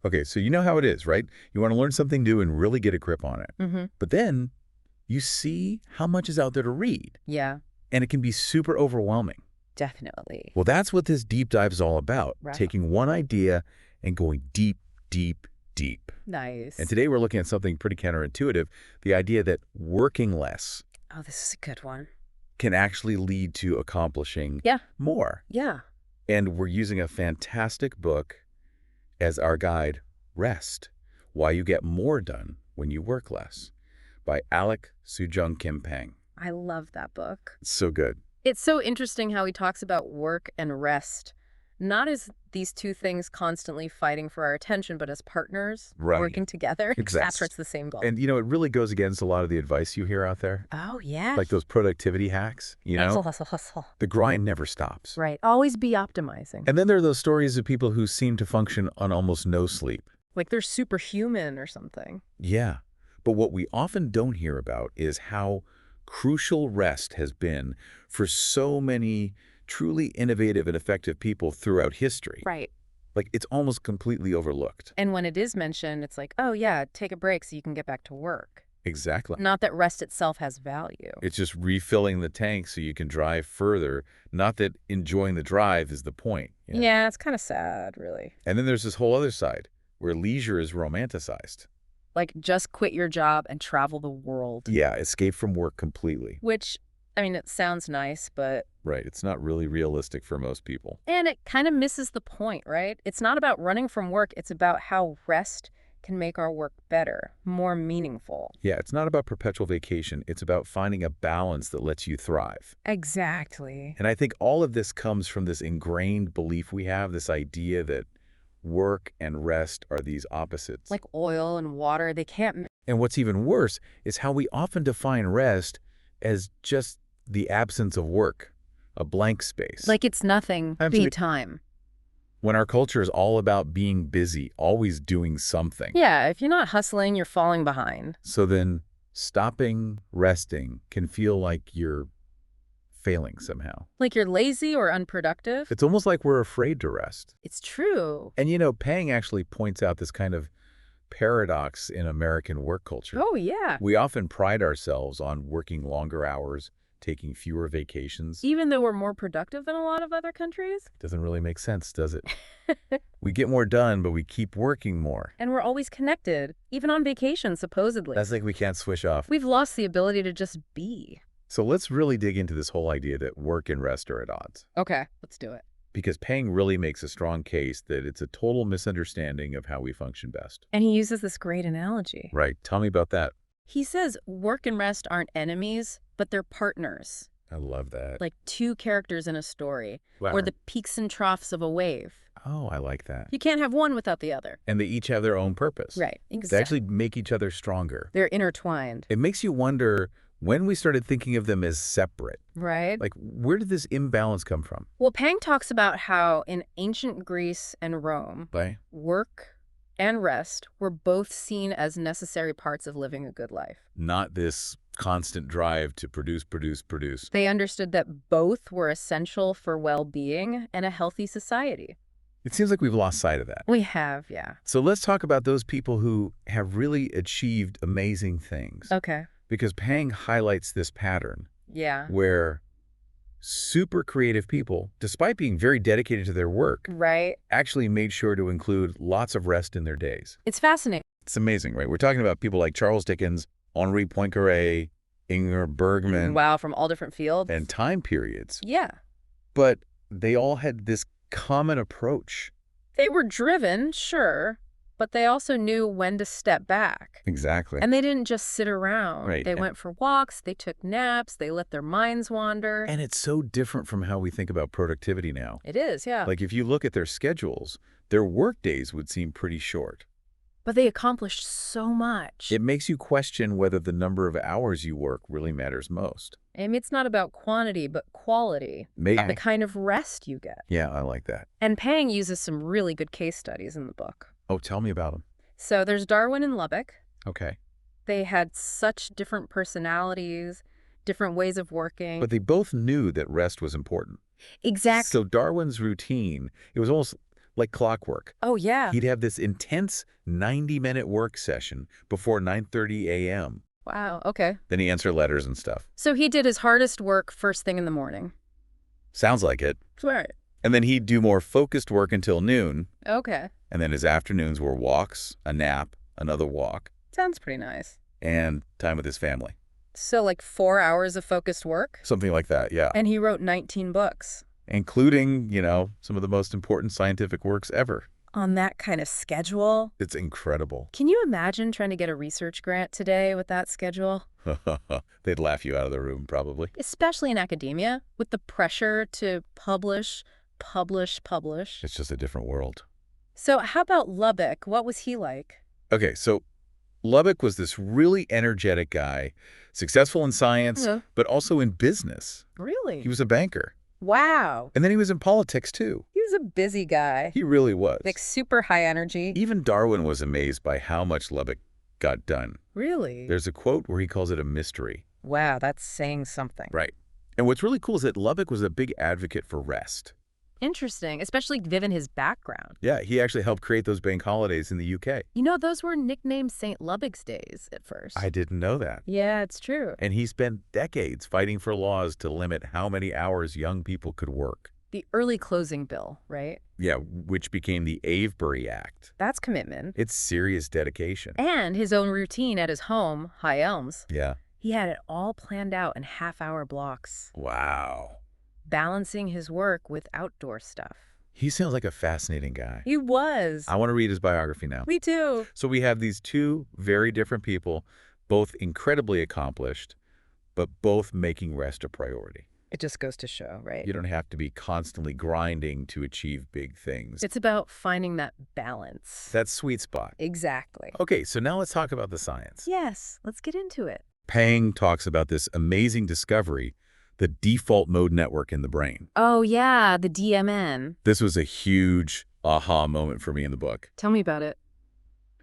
Okay, so you know how it is, right? You want to learn something new and really get a grip on it. Mm-hmm. But then you see how much is out there to read, Yeah, and it can be super overwhelming. definitely. Well, that's what this deep dive is all about, Right. taking one idea and going deep, deep, deep. Nice. And today we're looking at something pretty counterintuitive, the idea that working less Oh, this is a good one. can actually lead to accomplishing Yeah. more. Yeah. And we're using a fantastic book as our guide, Rest, Why You Get More Done When You Work Less, by Soojung-Kim. I love that book. It's so good. It's so interesting how he talks about work and rest, not as these two things constantly fighting for our attention, but as partners working together. Exactly. After it's the same goal. And, you know, it really goes against a lot of the advice you hear out there. Oh, yeah. Like those productivity hacks, you know? Hustle, hustle, hustle. The grind never stops. Right. Always be optimizing. And then there are those stories of people who seem to function on almost no sleep. Like they're superhuman or something. Yeah. But what we often don't hear about is how crucial rest has been for so many truly innovative and effective people throughout history. Right. Like, it's almost completely overlooked. And when it is mentioned, it's like, oh, yeah, take a break so you can get back to work. Exactly. Not that rest itself has value. It's just refilling the tank so you can drive further, not that enjoying the drive is the point. You know? Yeah, it's kind of sad, really. And then there's this whole other side where leisure is romanticized. Like, just quit your job and travel the world. Yeah, escape from work completely. Which, I mean, it sounds nice, but... Right, it's not really realistic for most people. And it kind of misses the point, right? It's not about running from work. It's about how rest can make our work better, more meaningful. Yeah, it's not about perpetual vacation. It's about finding a balance that lets you thrive. Exactly. And I think all of this comes from this ingrained belief we have, this idea that work and rest are these opposites. Like oil and water, they can't... And what's even worse is how we often define rest as just the absence of work, a blank space. Like it's nothing, Absolutely. be time. When our culture is all about being busy, always doing something. Yeah, if you're not hustling, you're falling behind. So then stopping resting can feel like you're failing somehow. Like you're lazy or unproductive. It's almost like we're afraid to rest. It's true. And you know, Pang actually points out this kind of paradox in American work culture. Oh, yeah. We often pride ourselves on working longer hours, taking fewer vacations. Even though we're more productive than a lot of other countries. Doesn't really make sense, does it? We get more done, but we keep working more. And we're always connected, even on vacation, supposedly. That's like we can't switch off. We've lost the ability to just be. So let's really dig into this whole idea that work and rest are at odds. Okay, let's do it. Because Pang really makes a strong case that it's a total misunderstanding of how we function best. And he uses this great analogy. Right. Tell me about that. He says work and rest aren't enemies, but they're partners. I love that. Like two characters in a story, Wow. or the peaks and troughs of a wave. Oh, I like that. You can't have one without the other. And they each have their own purpose. Right, They exactly. actually make each other stronger. They're intertwined. It makes you wonder when we started thinking of them as separate. Right? Like, where did this imbalance come from? Well, Pang talks about how in ancient Greece and Rome, Right? work and rest were both seen as necessary parts of living a good life. Not this constant drive to produce. They understood that both were essential for well-being and a healthy society. It seems like we've lost sight of that. We have, yeah. So let's talk about those people who have really achieved amazing things. Okay. Because Pang highlights this pattern Yeah. where super creative people, despite being very dedicated to their work, Right. actually made sure to include lots of rest in their days. It's fascinating. It's amazing, right? We're talking about people like Charles Dickens, Henri Poincaré, Ingmar Bergman, Wow, from all different fields. and time periods. Yeah. But they all had this common approach. They were driven, sure, but they also knew when to step back. Exactly. And they didn't just sit around. Right. They went for walks, they took naps, they let their minds wander. And it's so different from how we think about productivity now. It is, yeah. Like if you look at their schedules, their work days would seem pretty short. But they accomplished so much. It makes you question whether the number of hours you work really matters most. I mean, it's not about quantity, but quality. Maybe. The kind of rest you get. Yeah, I like that. And Pang uses some really good case studies in the book. Oh, tell me about them. So there's Darwin and Lubbock. Okay. They had such different personalities, different ways of working. But they both knew that rest was important. Exactly. So Darwin's routine, it was almost like clockwork. Oh, yeah. He'd have this intense 90-minute work session before 9:30 a.m. Wow, okay. Then he answered letters and stuff. So he did his hardest work first thing in the morning. Sounds like it. Right. And then he'd do more focused work until noon. Okay. And then his afternoons were walks, a nap, another walk, Sounds pretty nice. and time with his family. So like 4 hours of focused work? Something like that, yeah. And he wrote 19 books. Including, some of the most important scientific works ever. On that kind of schedule? It's incredible. Can you imagine trying to get a research grant today with that schedule? They'd laugh you out of the room, probably. Especially in academia, with the pressure to publish. It's just a different world. So how about Lubbock? What was he like? Okay, so Lubbock was this really energetic guy, successful in science, but also in business. Really? He was a banker. Wow. And then he was in politics, too. He was a busy guy. He really was. Like super high energy. Even Darwin was amazed by how much Lubbock got done. Really? There's a quote where he calls it a mystery. Wow, that's saying something. Right. And what's really cool is that Lubbock was a big advocate for rest. Interesting, especially given his background. Yeah, he actually helped create those bank holidays in the UK. Those were nicknamed St. Lubbock's Days at first. I didn't know that. Yeah, it's true. And he spent decades fighting for laws to limit how many hours young people could work. The early closing bill, right? Yeah, which became the Avebury Act. That's commitment. It's serious dedication. And his own routine at his home, High Elms. Yeah. He had it all planned out in half-hour blocks. Wow. Balancing his work with outdoor stuff. He sounds like a fascinating guy. He was. I want to read his biography now. Me too. So we have these two very different people, both incredibly accomplished, but both making rest a priority. It just goes to show, right? You don't have to be constantly grinding to achieve big things. It's about finding that balance. That sweet spot. Exactly. Okay, so now let's talk about the science. Yes, let's get into it. Pang talks about this amazing discovery, the default mode network in the brain. Oh, yeah, the DMN. This was a huge aha moment for me in the book. Tell me about it.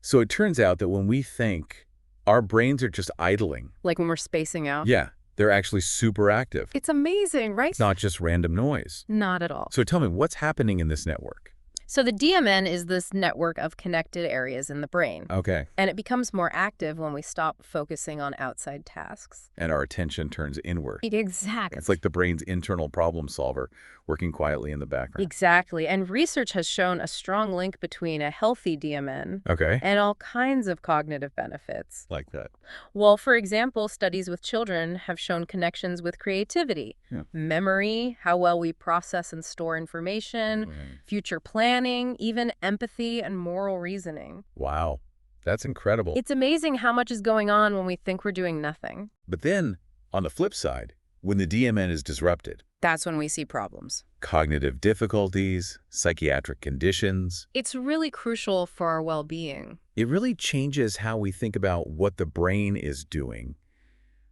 So it turns out that when we think, our brains are just idling. Like when we're spacing out? Yeah, they're actually super active. It's amazing, right? It's not just random noise. Not at all. So tell me, what's happening in this network? So the DMN is this network of connected areas in the brain. Okay. And it becomes more active when we stop focusing on outside tasks. And our attention turns inward. Exactly. It's like the brain's internal problem solver working quietly in the background. Exactly. And research has shown a strong link between a healthy DMN Okay. and all kinds of cognitive benefits. Like that. Well, for example, studies with children have shown connections with creativity, memory, how well we process and store information, future planning, even empathy and moral reasoning. Wow. That's incredible. It's amazing how much is going on when we think we're doing nothing. But then, on the flip side, when the DMN is disrupted, That's when we see problems. cognitive difficulties, psychiatric conditions, It's really crucial for our well-being. it really changes how we think about what the brain is doing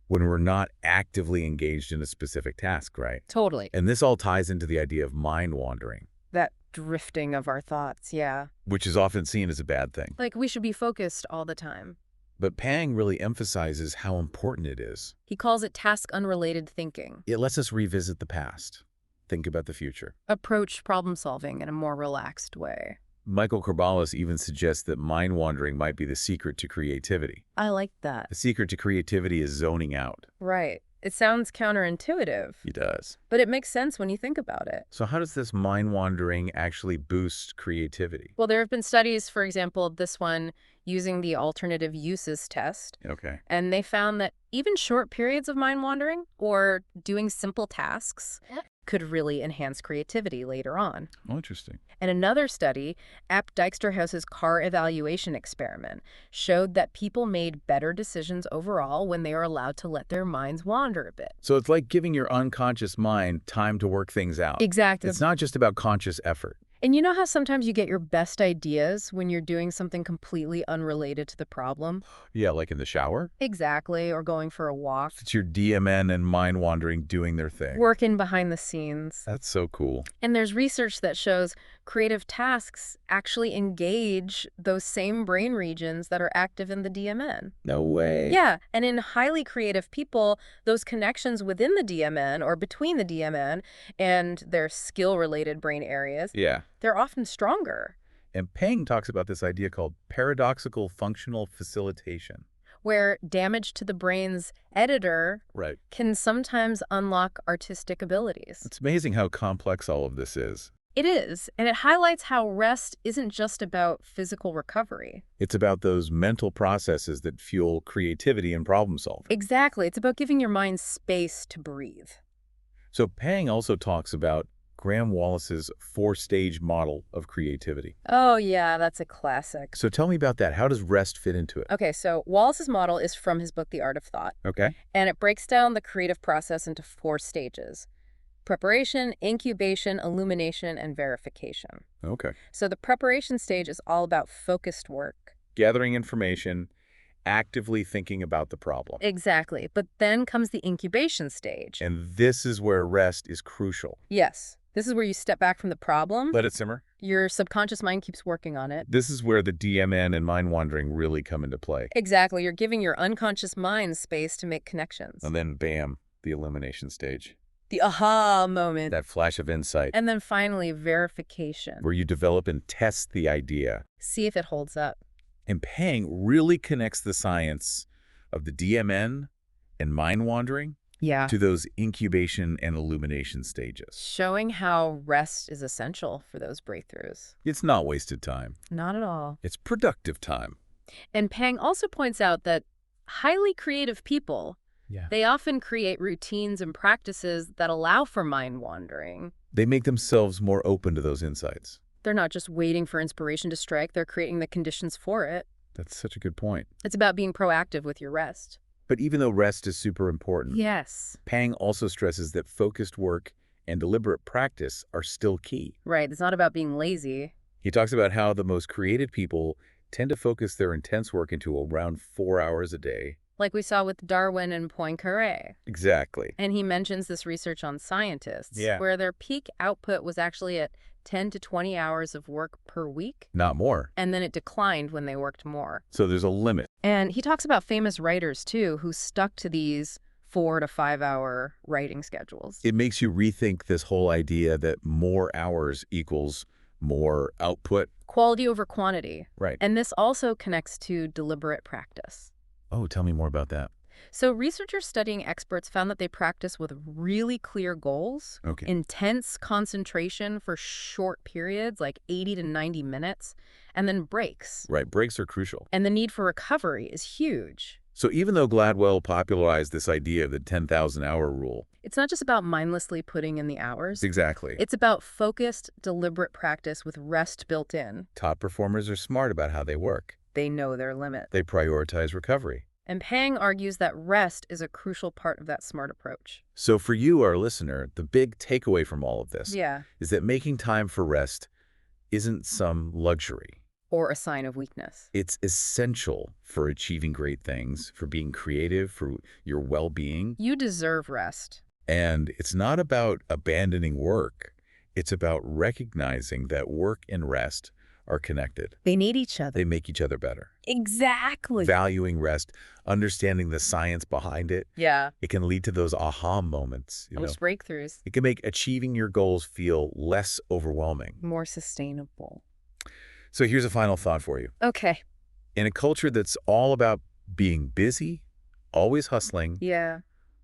when we're not actively engaged in a specific task, right? Totally. And this all ties into the idea of mind wandering, That drifting of our thoughts, yeah. which is often seen as a bad thing. Like we should be focused all the time. But Pang really emphasizes how important it is. He calls it task-unrelated thinking. It lets us revisit the past, think about the future. Approach problem-solving in a more relaxed way. Michael Corballis even suggests that mind wandering might be the secret to creativity. I like that. The secret to creativity is zoning out. Right. It sounds counterintuitive, He does. but it makes sense when you think about it. So how does this mind wandering actually boost creativity? Well, there have been studies, for example, this one using the alternative uses test, Okay. and they found that even short periods of mind wandering or doing simple tasks could really enhance creativity later on. Oh, interesting. And another study, App Dijksterhuis's car evaluation experiment, showed that people made better decisions overall when they are allowed to let their minds wander a bit. So it's like giving your unconscious mind time to work things out. Exactly. It's not just about conscious effort. And you know how sometimes you get your best ideas when you're doing something completely unrelated to the problem? Yeah, like in the shower. Exactly, or going for a walk. It's your DMN and mind wandering doing their thing. Working behind the scenes. That's so cool. And there's research that shows creative tasks actually engage those same brain regions that are active in the DMN. No way. Yeah, and in highly creative people, those connections within the DMN or between the DMN and their skill-related brain areas, Yeah. they're often stronger. And Peng talks about this idea called paradoxical functional facilitation. Where damage to the brain's editor Right. can sometimes unlock artistic abilities. It's amazing how complex all of this is. It is, and it highlights how rest isn't just about physical recovery. It's about those mental processes that fuel creativity and problem solving. Exactly. It's about giving your mind space to breathe. So Peng also talks about Graham Wallace's 4-stage model of creativity. Oh, yeah, that's a classic. So tell me about that. How does rest fit into it? Okay, so Wallace's model is from his book, The Art of Thought. Okay. And it breaks down the creative process into 4 stages: preparation, incubation, illumination, and verification. Okay. So the preparation stage is all about focused work. Gathering information, actively thinking about the problem. Exactly. But then comes the incubation stage. And this is where rest is crucial. Yes. This is where you step back from the problem. Let it simmer. Your subconscious mind keeps working on it. This is where the DMN and mind wandering really come into play. Exactly. You're giving your unconscious mind space to make connections. And then, bam, the illumination stage. The aha moment. That flash of insight. And then finally, verification. Where you develop and test the idea. See if it holds up. And Peng really connects the science of the DMN and mind wandering to those incubation and illumination stages. Showing how rest is essential for those breakthroughs. It's not wasted time. Not at all. It's productive time. And Peng also points out that highly creative people, they often create routines and practices that allow for mind wandering. They make themselves more open to those insights. They're not just waiting for inspiration to strike, they're creating the conditions for it. That's such a good point. It's about being proactive with your rest. But even though rest is super important, Yes. Peng also stresses that focused work and deliberate practice are still key. Right. It's not about being lazy. He talks about how the most creative people tend to focus their intense work into around 4 hours a day. Like we saw with Darwin and Poincaré. Exactly. And he mentions this research on scientists, Yeah. where their peak output was actually at 10 to 20 hours of work per week. Not more. And then it declined when they worked more. So there's a limit. And he talks about famous writers, too, who stuck to these 4 to 5 hour writing schedules. It makes you rethink this whole idea that more hours equals more output. Quality over quantity. Right. And this also connects to deliberate practice. Oh, tell me more about that. So researchers studying experts found that they practice with really clear goals, Okay. intense concentration for short periods, like 80 to 90 minutes, and then breaks. Right. Breaks are crucial. And the need for recovery is huge. So even though Gladwell popularized this idea of the 10,000-hour rule. It's not just about mindlessly putting in the hours. Exactly. It's about focused, deliberate practice with rest built in. Top performers are smart about how they work. They know their limit. They prioritize recovery. And Peng argues that rest is a crucial part of that smart approach. So for you, our listener, the big takeaway from all of this is that making time for rest isn't some luxury. Or a sign of weakness. It's essential for achieving great things, for being creative, for your well-being. You deserve rest. And it's not about abandoning work. It's about recognizing that work and rest are connected. They need each other. They make each other better. Exactly. Valuing rest, understanding the science behind it. Yeah. It can lead to those aha moments. Those breakthroughs. It can make achieving your goals feel less overwhelming. More sustainable. So here's a final thought for you. Okay. In a culture that's all about being busy, always hustling, Yeah.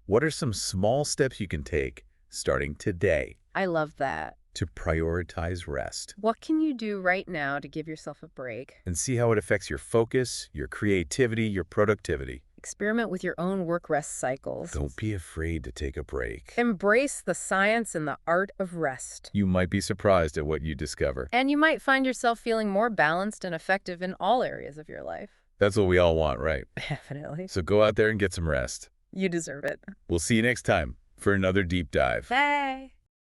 what are some small steps you can take starting today I love that. to prioritize rest What can you do right now to give yourself a break? and see how it affects your focus, your creativity, your productivity? Experiment with your own work-rest cycles. Don't be afraid to take a break. Embrace the science and the art of rest. You might be surprised at what you discover. And you might find yourself feeling more balanced and effective in all areas of your life. That's what we all want, right? Definitely. So go out there and get some rest. You deserve it. We'll see you next time for another deep dive. Bye.